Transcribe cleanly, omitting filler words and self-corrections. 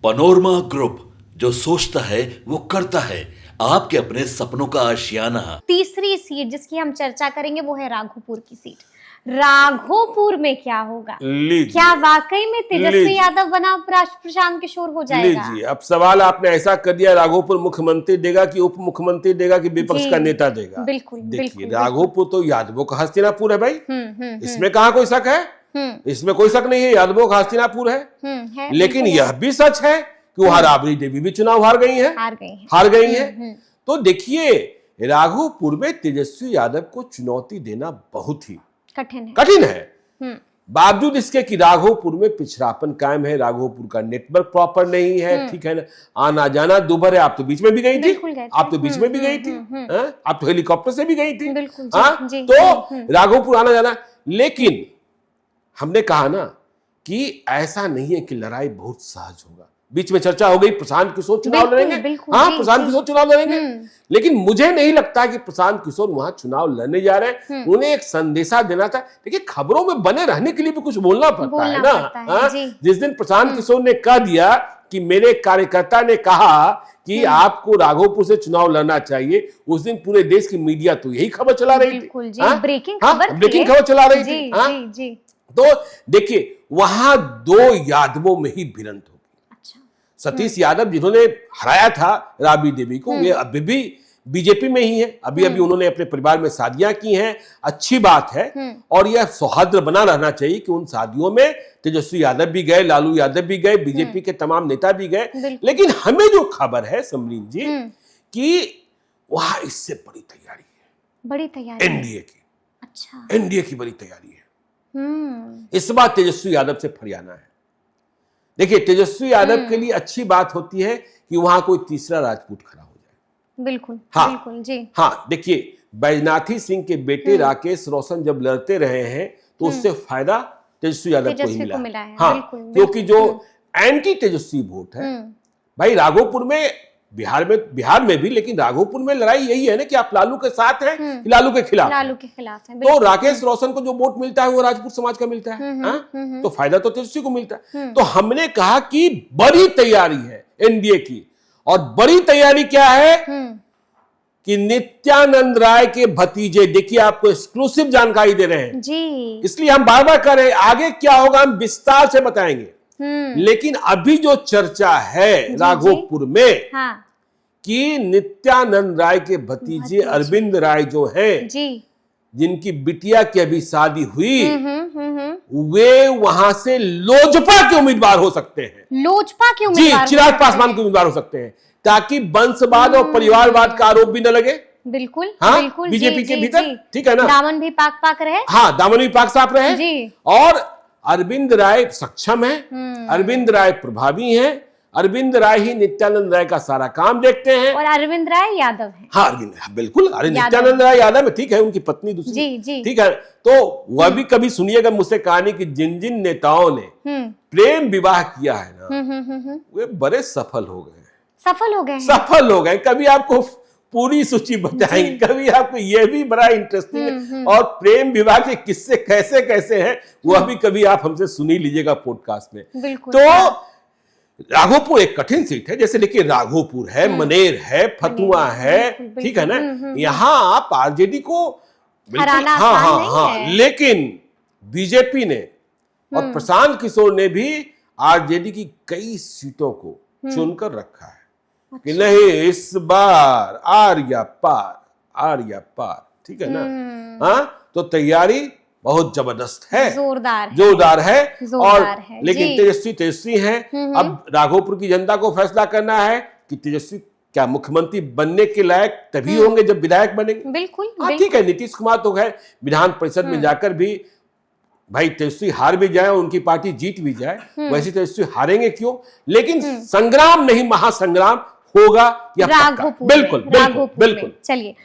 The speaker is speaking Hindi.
पनोरमा ग्रुप, जो सोचता है वो करता है। आपके अपने सपनों का आशियाना। तीसरी सीट जिसकी हम चर्चा करेंगे वो है राघोपुर की सीट। राघोपुर में क्या होगा? क्या वाकई में तेजस्वी यादव बना प्रशांत किशोर हो जाएगा? लीजिए, अब सवाल आपने ऐसा कर दिया, राघोपुर मुख्यमंत्री देगा कि उप मुख्यमंत्री देगा कि विपक्ष का नेता देगा? बिल्कुल, देखिए, राघोपुर तो यादवों का हस्तिनापुर है भाई। इसमें कहाँ कोई शक है? इसमें कोई शक नहीं है, यादवों का हस्तिनापुर है। लेकिन यह भी सच है कि वहां राबड़ी देवी भी चुनाव हार गई है। तो देखिए, राघोपुर में तेजस्वी यादव को चुनौती देना बहुत ही कठिन है। बावजूद इसके कि राघोपुर में पिछड़ापन कायम है, राघोपुर का नेटवर्क प्रॉपर नहीं है, ठीक है ना, आना जाना दुभर है। आप तो बीच में भी गई थी, आप तो हेलीकॉप्टर से भी गई थी। तो राघोपुर आना जाना, लेकिन हमने कहा ना कि ऐसा नहीं है कि लड़ाई बहुत सहज होगा। बीच में चर्चा हो गई प्रशांत किशोर चुनाव लड़ेंगे। प्रशांत किशोर चुनाव लड़ेंगे, लेकिन मुझे नहीं लगता कि प्रशांत किशोर वहां चुनाव लड़ने जा रहे हैं। उन्हें एक संदेशा देना था। देखिए, खबरों में बने रहने के लिए भी कुछ बोलना पड़ता है ना। जिस दिन प्रशांत किशोर ने कह दिया कि मेरे कार्यकर्ता ने कहा कि आपको राघोपुर से चुनाव लड़ना चाहिए, उस दिन पूरे देश की मीडिया तो यही खबर चला रही थी, ब्रेकिंग खबर चला रही थी। तो देखिए, वहां दो यादवों में ही भिड़ंत होगी। सतीश यादव जिन्होंने हराया था राबड़ी देवी को, वे अभी भी बीजेपी में ही है। अभी उन्होंने अपने परिवार में शादियां की हैं, अच्छी बात है। और यह सौहार्द बना रहना चाहिए कि उन शादियों में तेजस्वी यादव भी गए, लालू यादव भी गए, बीजेपी के तमाम नेता भी गए। लेकिन हमें जो खबर है समरीन जी, कि वहां इससे बड़ी तैयारी है एनडीए की। अच्छा, एनडीए की बड़ी तैयारी है। इस बार तेजस्वी यादव से फरियाना है। देखिए, तेजस्वी यादव के लिए अच्छी बात होती है कि वहां कोई तीसरा राजपूत खड़ा हो जाए। बिल्कुल जी। हाँ, देखिए, बैजनाथी सिंह के बेटे राकेश रोशन जब लड़ते रहे हैं तो उससे फायदा तेजस्वी यादव को ही मिला है। हाँ, क्योंकि जो एंटी तेजस्वी वोट है भाई राघोपुर में, बिहार में भी, लेकिन राघोपुर में लड़ाई यही है ना कि आप लालू के साथ हैं कि लालू के खिलाफ हैं। तो राकेश रोशन को जो वोट मिलता है वो राजपूत समाज का मिलता है। तो फायदा तो तेजस्वी को मिलता है। तो हमने कहा कि बड़ी तैयारी है एनडीए की। और बड़ी तैयारी क्या है कि नित्यानंद राय के भतीजे, देखिए आपको एक्सक्लूसिव जानकारी दे रहे हैं जी, इसलिए हम बार बार कर रहे हैं, आगे क्या होगा हम विस्तार से बताएंगे। लेकिन अभी जो चर्चा है राघोपुर में, कि नित्यानंद राय के भतीजे अरविंद राय जो हैं, जिनकी बिटिया की अभी शादी हुई, वे वहां से लोजपा के उम्मीदवार हो सकते हैं। लोजपा के उम्मीदवार? जी, चिराग पासवान के उम्मीदवार हो सकते हैं, ताकि वंशवाद और परिवारवाद का आरोप भी न लगे। बिल्कुल, बीजेपी के भीतर, ठीक है ना, दामन भी पाक रहे। हाँ, दामन भी पाक साफ रहे। और अरविंद राय सक्षम है, अरविंद राय प्रभावी हैं, अरविंद राय ही नित्यानंद राय का सारा काम देखते हैं। और अरविंद राय यादव है। हाँ, अरविंद, बिल्कुल, अरे नित्यानंद राय यादव है, ठीक है, उनकी पत्नी दूसरी, ठीक है। तो वह भी कभी सुनिएगा मुझसे कहानी कि जिन जिन नेताओं ने प्रेम विवाह किया है ना, वे बड़े सफल हो गए। कभी आपको पूरी सूची बताएंगे, कभी आपको यह भी बड़ा इंटरेस्टिंग है। और प्रेम विवाह के किस्से कैसे कैसे हैं वह भी कभी आप हमसे सुन ही लीजिएगा पॉडकास्ट में। तो राघोपुर एक कठिन सीट है। जैसे देखिए, राघोपुर है, मनेर है, फतुआ है, ठीक है ना, यहाँ आप आरजेडी को हाँ, लेकिन बीजेपी ने और प्रशांत किशोर ने भी आरजेडी की कई सीटों को चुनकर रखा है कि नहीं, इस बार आर्या पार, ठीक है ना। हाँ, तो तैयारी बहुत जबरदस्त है, जोरदार है। और लेकिन तेजस्वी है। अब राघोपुर की जनता को फैसला करना है कि तेजस्वी क्या मुख्यमंत्री बनने के लायक तभी होंगे जब विधायक बनेंगे। बिल्कुल, ठीक है, नीतीश कुमार तो है, विधान परिषद में जाकर भी भाई तेजस्वी हार भी जाए, उनकी पार्टी जीत भी जाए, वैसे तेजस्वी हारेंगे क्यों? लेकिन संग्राम नहीं, महासंग्राम होगा या राघोपुर। बिल्कुल। चलिए।